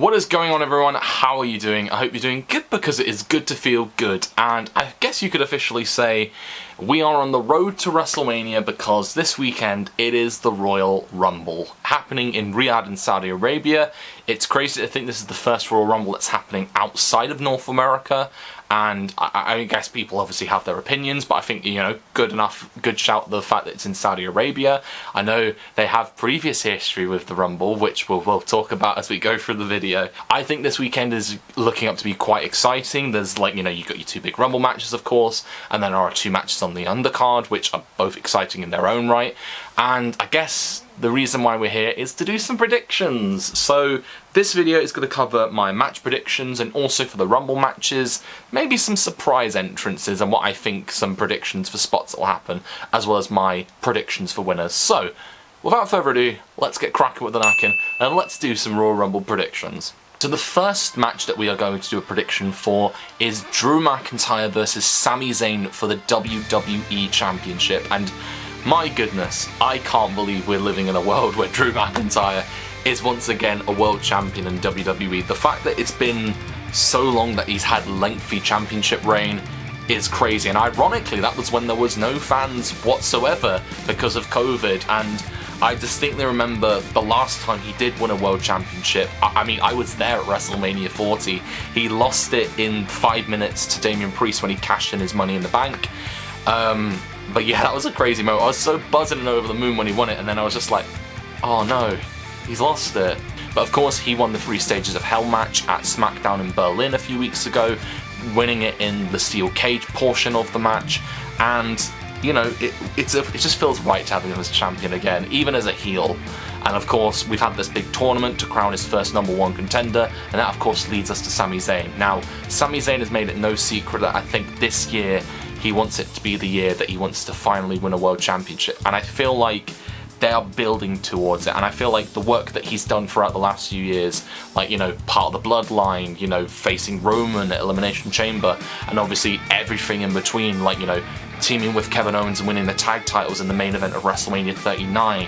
What is going on, everyone? How are you doing? I hope you're doing good, because it is good to feel good. And I guess you could officially say we are on the road to WrestleMania, because this weekend it is the Royal Rumble happening in Riyadh in Saudi Arabia. It's crazy to think this is the first Royal Rumble that's happening outside of North America. And I guess people obviously have their opinions, but I think, you know, good shout the fact that it's in Saudi Arabia. I know they have previous history with the Rumble, which we'll talk about as we go through the video. I think this weekend is looking up to be quite exciting. There's, like, you know, you've got your two big Rumble matches, of course, and then there are two matches on the undercard, which are both exciting in their own right. And I guess the reason why we're here is to do some predictions. So this video is going to cover my match predictions, and also for the Rumble matches, maybe some surprise entrances and what I think some predictions for spots that will happen, as well as my predictions for winners. So without further ado, let's get cracking with the knacking and let's do some Royal Rumble predictions. So the first match that we are going to do a prediction for is Drew McIntyre versus Sami Zayn for the WWE Championship. And my goodness, I can't believe we're living in a world where Drew McIntyre is once again a world champion in WWE. The fact that it's been so long that he's had lengthy championship reign is crazy. And ironically, that was when there was no fans whatsoever because of COVID. And I distinctly remember the last time he did win a world championship. I mean, I was there at WrestleMania 40. He lost it in 5 minutes to Damian Priest when he cashed in his Money in the Bank. But yeah, that was a crazy moment. I was so buzzing and over the moon when he won it, and then I was just like, oh no, he's lost it. But of course, he won the 3 Stages of Hell match at SmackDown in Berlin a few weeks ago, winning it in the steel cage portion of the match. And you know, it just feels right to have him as champion again, even as a heel. And of course, we've had this big tournament to crown his first #1 contender, and that of course leads us to Sami Zayn. Now, Sami Zayn has made it no secret that I think this year he wants it to be the year that he wants to finally win a world championship. And I feel like they are building towards it, and I feel like the work that he's done throughout the last few years, like, you know, part of the Bloodline, you know, facing Roman at Elimination Chamber, and obviously everything in between, like, you know, teaming with Kevin Owens and winning the tag titles in the main event of WrestleMania 39,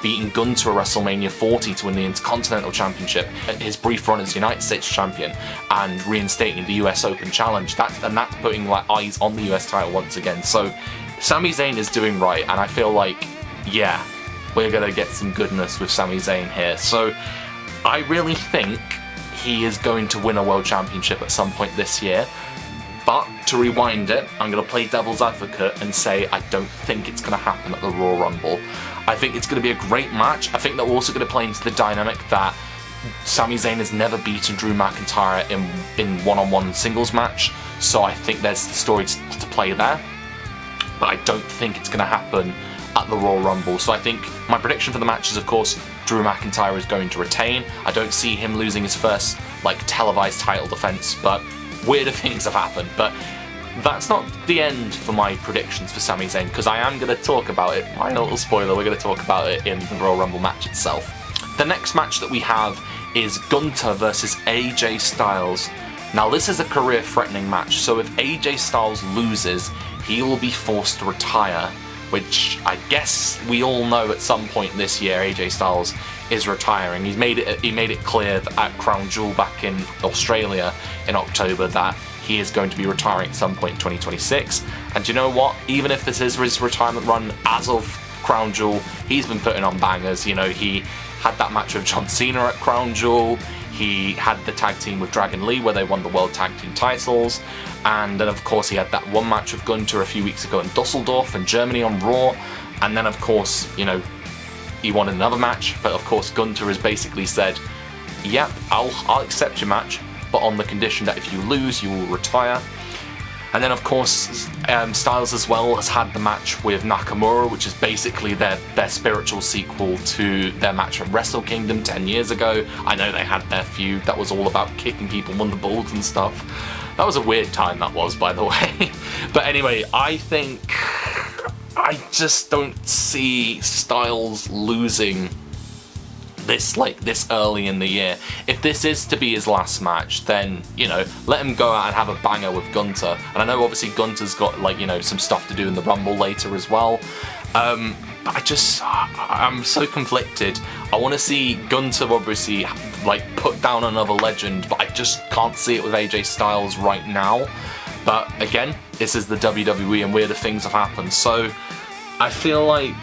beating Gunther at WrestleMania 40 to win the Intercontinental Championship, his brief run as United States Champion, and reinstating the US Open Challenge. That's putting, like, eyes on the US title once again. So Sami Zayn is doing right, and I feel like, yeah, we're gonna get some goodness with Sami Zayn here. So I really think he is going to win a world championship at some point this year. But to rewind it, I'm going to play devil's advocate and say I don't think it's going to happen at the Royal Rumble. I think it's going to be a great match. I think they're also going to play into the dynamic that Sami Zayn has never beaten Drew McIntyre in one-on-one singles match. So I think there's the story to play there. But I don't think it's going to happen at the Royal Rumble. So I think my prediction for the match is, of course, Drew McIntyre is going to retain. I don't see him losing his first, like, televised title defense, but weirder things have happened. But that's not the end for my predictions for Sami Zayn, because I am going to talk about it. Minor little spoiler, we're going to talk about it in the Royal Rumble match itself. The next match that we have is Gunther versus AJ Styles. Now, this is a career-threatening match, so if AJ Styles loses, he will be forced to retire, which I guess we all know at some point this year AJ Styles is retiring. He made it clear that at Crown Jewel back in Australia in October that he is going to be retiring at some point in 2026. And you know what? Even if this is his retirement run as of Crown Jewel, he's been putting on bangers. You know, he had that match with John Cena at Crown Jewel. He had the tag team with Dragon Lee where they won the World Tag Team titles. And then, of course, he had that one match with Gunther a few weeks ago in Dusseldorf and Germany on Raw. And then, of course, you know, he won another match. But, of course, Gunther has basically said, yep, I'll accept your match, but on the condition that if you lose, you will retire. And then, of course, Styles as well has had the match with Nakamura, which is basically their spiritual sequel to their match at Wrestle Kingdom 10 years ago. I know they had their feud that was all about kicking people on the balls and stuff. That was a weird time, that was, by the way. But anyway, I think I just don't see Styles losing this early in the year. If this is to be his last match, then, you know, let him go out and have a banger with Gunther. And I know obviously Gunther's got, like, you know, some stuff to do in the Rumble later as well. But I'm so conflicted. I want to see Gunther obviously like put down another legend, but I just can't see it with AJ Styles right now. But again, this is the WWE and weirder things have happened, so I feel like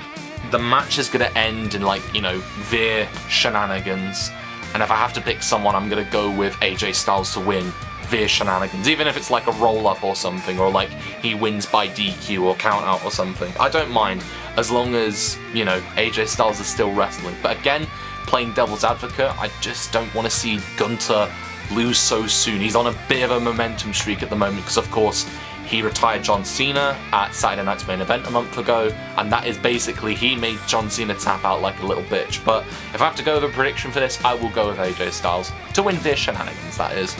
the match is going to end in, like, you know, Veer shenanigans, and if I have to pick someone, I'm going to go with AJ Styles to win Veer shenanigans, even if it's like a roll-up or something, or like he wins by DQ or count-out or something. I don't mind, as long as, you know, AJ Styles is still wrestling. But again, playing devil's advocate, I just don't want to see Gunther lose so soon. He's on a bit of a momentum streak at the moment, because of course he retired John Cena at Saturday Night's Main Event a month ago, and that is basically, he made John Cena tap out like a little bitch. But if I have to go with a prediction for this, I will go with AJ Styles to win Veer shenanigans, that is.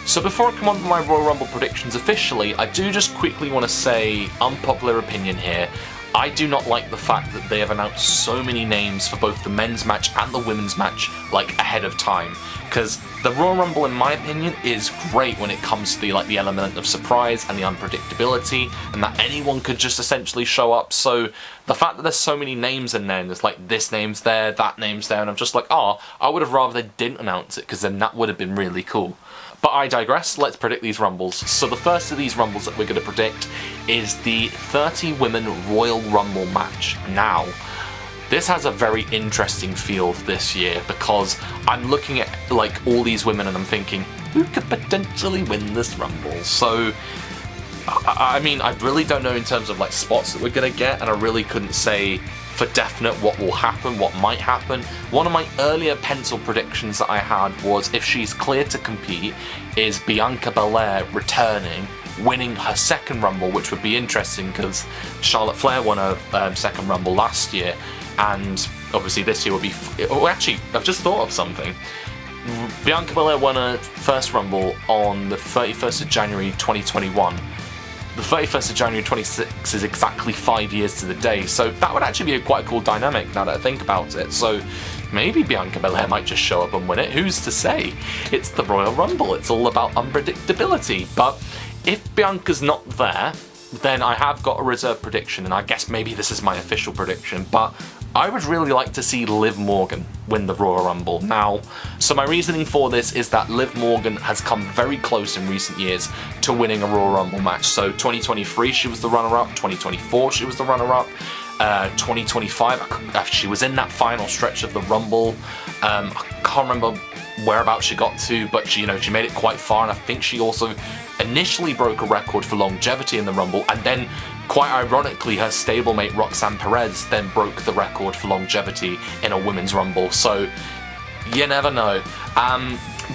So before I come on to my Royal Rumble predictions officially, I do just quickly want to say, unpopular opinion here, I do not like the fact that they have announced so many names for both the men's match and the women's match, like, ahead of time. Because the Royal Rumble, in my opinion, is great when it comes to the element of surprise and the unpredictability, and that anyone could just essentially show up. So the fact that there's so many names in there, and there's like this name's there, that name's there, and I'm just like, oh, I would have rather they didn't announce it, because then that would have been really cool. But I digress, let's predict these Rumbles. So the first of these Rumbles that we're going to predict is the 30 Women Royal Rumble match. Now, this has a very interesting field this year, because I'm looking at like all these women and I'm thinking, who could potentially win this Rumble? So, I mean, I really don't know in terms of like spots that we're going to get, and I really couldn't say for definite what will happen, what might happen. One of my earlier pencil predictions that I had was, if she's cleared to compete, is Bianca Belair returning, winning her second Rumble, which would be interesting because Charlotte Flair won her second Rumble last year, and obviously this year will be... Oh, actually, I've just thought of something. Bianca Belair won her first Rumble on the 31st of January 2021. The 31st of January 26 is exactly 5 years to the day, so that would actually be quite a cool dynamic now that I think about it. So maybe Bianca Belair might just show up and win it, who's to say? It's the Royal Rumble, it's all about unpredictability. But if Bianca's not there, then I have got a reserve prediction, and I guess maybe this is my official prediction, but I would really like to see Liv Morgan win the Royal Rumble. Now, so my reasoning for this is that Liv Morgan has come very close in recent years to winning a Royal Rumble match. So 2023 she was the runner-up, 2024 she was the runner-up, 2025 she was in that final stretch of the Rumble. I can't remember whereabouts she got to, but she made it quite far, and I think she also initially broke a record for longevity in the Rumble, and then quite ironically her stablemate Roxanne Perez then broke the record for longevity in a women's Rumble, so you never know.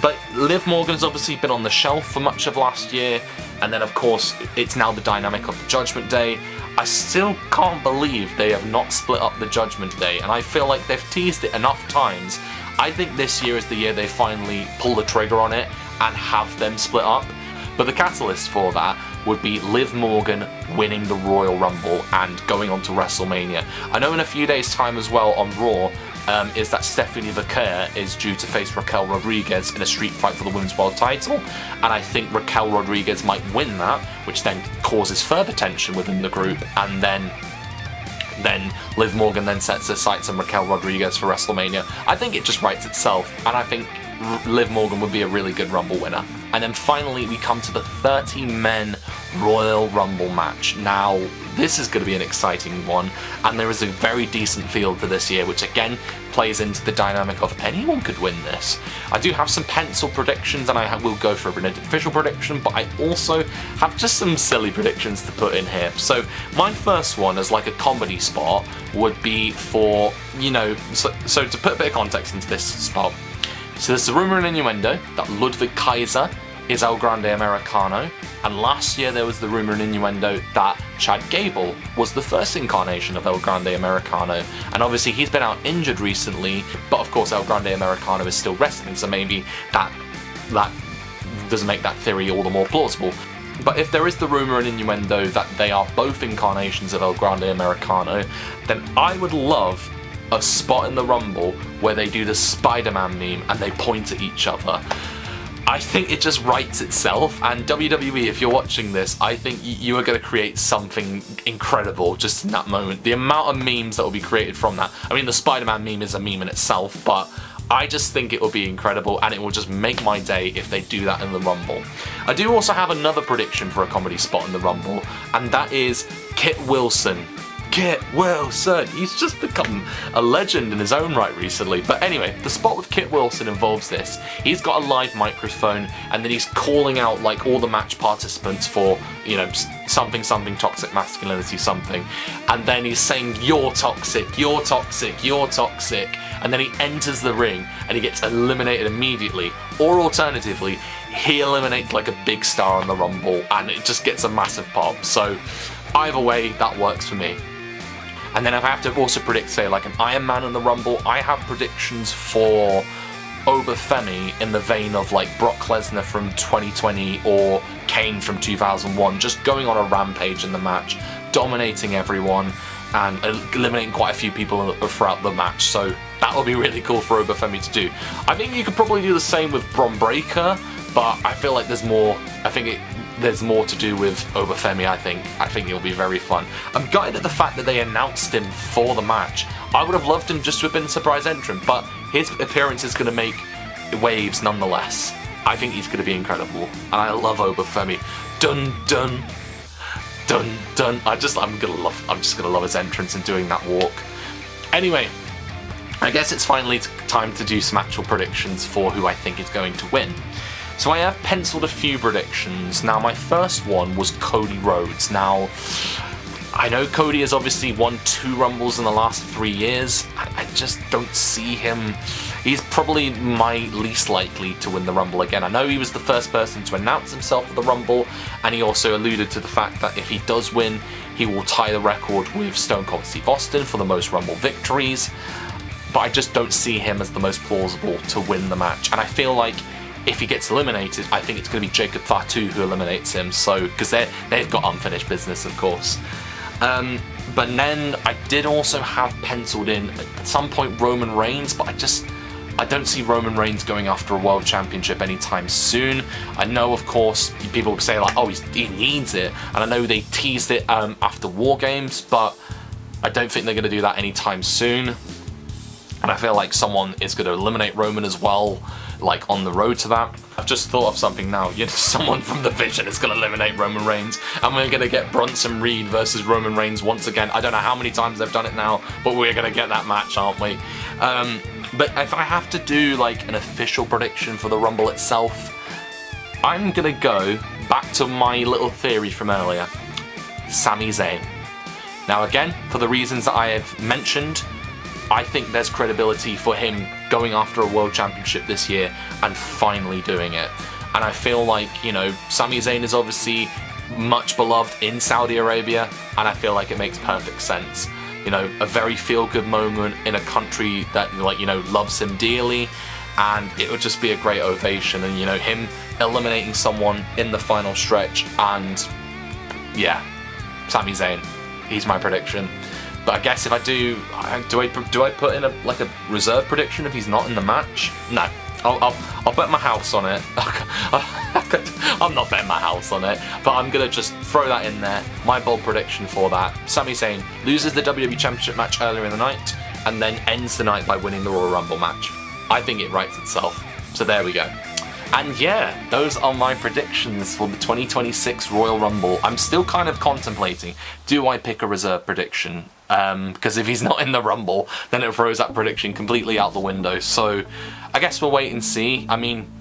But Liv Morgan's obviously been on the shelf for much of last year, and then of course it's now the dynamic of the Judgment Day. I still can't believe they have not split up the Judgment Day, and I feel like they've teased it enough times. I think this year is the year they finally pull the trigger on it and have them split up. But the catalyst for that would be Liv Morgan winning the Royal Rumble and going on to WrestleMania. I know in a few days' time as well on Raw is that Stephanie Vaquer is due to face Raquel Rodriguez in a street fight for the Women's World title, and I think Raquel Rodriguez might win that, which then causes further tension within the group, and then Liv Morgan then sets her sights on Raquel Rodriguez for WrestleMania. I think it just writes itself, and I think Liv Morgan would be a really good Rumble winner. And then finally we come to the 30 men Royal Rumble match. Now, this is going to be an exciting one, and there is a very decent field for this year, which again plays into the dynamic of anyone could win this. I do have some pencil predictions, and I will go for an official prediction, but I also have just some silly predictions to put in here. So my first one as like a comedy spot would be for, so to put a bit of context into this spot. So there's a rumour and innuendo that Ludwig Kaiser is El Grande Americano, and last year there was the rumour and innuendo that Chad Gable was the first incarnation of El Grande Americano, and obviously he's been out injured recently, but of course El Grande Americano is still wrestling, so maybe that doesn't make that theory all the more plausible. But if there is the rumour and innuendo that they are both incarnations of El Grande Americano, then I would love a spot in the Rumble where they do the Spider-Man meme and they point at each other. I think it just writes itself, and WWE, if you're watching this, I think you are going to create something incredible just in that moment. The amount of memes that will be created from that. I mean, the Spider-Man meme is a meme in itself, but I just think it will be incredible, and it will just make my day if they do that in the Rumble. I do also have another prediction for a comedy spot in the Rumble, and that is Kit Wilson. Kit Wilson! He's just become a legend in his own right recently. But anyway, the spot with Kit Wilson involves this. He's got a live microphone, and then he's calling out like all the match participants for, you know, something, toxic masculinity, something. And then he's saying, you're toxic, you're toxic, you're toxic. And then he enters the ring, and he gets eliminated immediately. Or alternatively, he eliminates like a big star on the Rumble, and it just gets a massive pop. So either way, that works for me. And then if I have to also predict, say, like an Iron Man in the Rumble, I have predictions for Obafemi in the vein of like Brock Lesnar from 2020 or Kane from 2001, just going on a rampage in the match, dominating everyone, and eliminating quite a few people throughout the match. So that will be really cool for Obafemi to do. I think you could probably do the same with Bron Breakker, but I feel like there's more. There's more to do with Obafemi, I think it'll be very fun. I'm gutted at the fact that they announced him for the match. I would have loved him just to have been a surprise entrant, but his appearance is going to make waves nonetheless. I think he's going to be incredible, and I love Obafemi. Dun dun dun dun. I'm just gonna love his entrance and doing that walk. Anyway, I guess it's finally time to do some actual predictions for who I think is going to win. So I have penciled a few predictions. Now, my first one was Cody Rhodes. Now, I know Cody has obviously won 2 Rumbles in the last 3 years. I just don't see him. He's probably my least likely to win the Rumble again. I know he was the first person to announce himself for the Rumble, and he also alluded to the fact that if he does win, he will tie the record with Stone Cold Steve Austin for the most Rumble victories. But I just don't see him as the most plausible to win the match. And I feel like if he gets eliminated, I think it's going to be Jacob Fatu who eliminates him. So, because they've got unfinished business, of course. But then I did also have penciled in at some point Roman Reigns, but I don't see Roman Reigns going after a world championship anytime soon. I know, of course, people say like, oh, he needs it, and I know they teased it after War Games, but I don't think they're going to do that anytime soon. And I feel like someone is going to eliminate Roman as well, like on the road to that. I've just thought of something now. You know, someone from the Vision is going to eliminate Roman Reigns, and we're going to get Bronson Reed versus Roman Reigns once again. I don't know how many times they've done it now, but we're going to get that match, aren't we? But if I have to do like an official prediction for the Rumble itself, I'm going to go back to my little theory from earlier. Sami Zayn. Now again, for the reasons that I have mentioned, I think there's credibility for him going after a world championship this year and finally doing it. And I feel like, you know, Sami Zayn is obviously much beloved in Saudi Arabia, and I feel like it makes perfect sense. You know, a very feel-good moment in a country that, like, you know, loves him dearly, and it would just be a great ovation. And, you know, him eliminating someone in the final stretch, and yeah, Sami Zayn, he's my prediction. But I guess if I do I put in a reserve prediction if he's not in the match? No, I'll bet my house on it. I'm not betting my house on it, but I'm gonna just throw that in there. My bold prediction for that: Sami Zayn loses the WWE Championship match earlier in the night, and then ends the night by winning the Royal Rumble match. I think it writes itself. So there we go. And yeah, those are my predictions for the 2026 Royal Rumble. I'm still kind of contemplating, do I pick a reserve prediction? Because if he's not in the Rumble, then it throws that prediction completely out the window. So I guess we'll wait and see. I mean,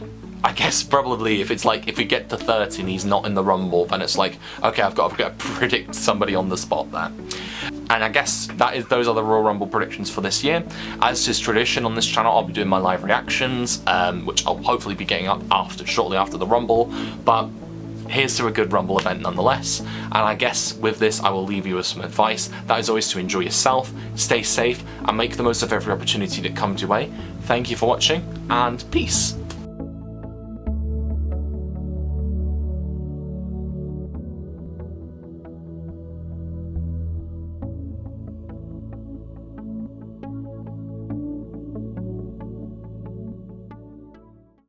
I guess probably if it's like, if we get to 30 and he's not in the Rumble, then it's like, okay, I've got to predict somebody on the spot there. And I guess those are the Royal Rumble predictions for this year. As is tradition on this channel, I'll be doing my live reactions, which I'll hopefully be getting up shortly after the Rumble. But here's to a good Rumble event nonetheless. And I guess with this, I will leave you with some advice. That is always to enjoy yourself, stay safe, and make the most of every opportunity that comes your way. Thank you for watching, and peace.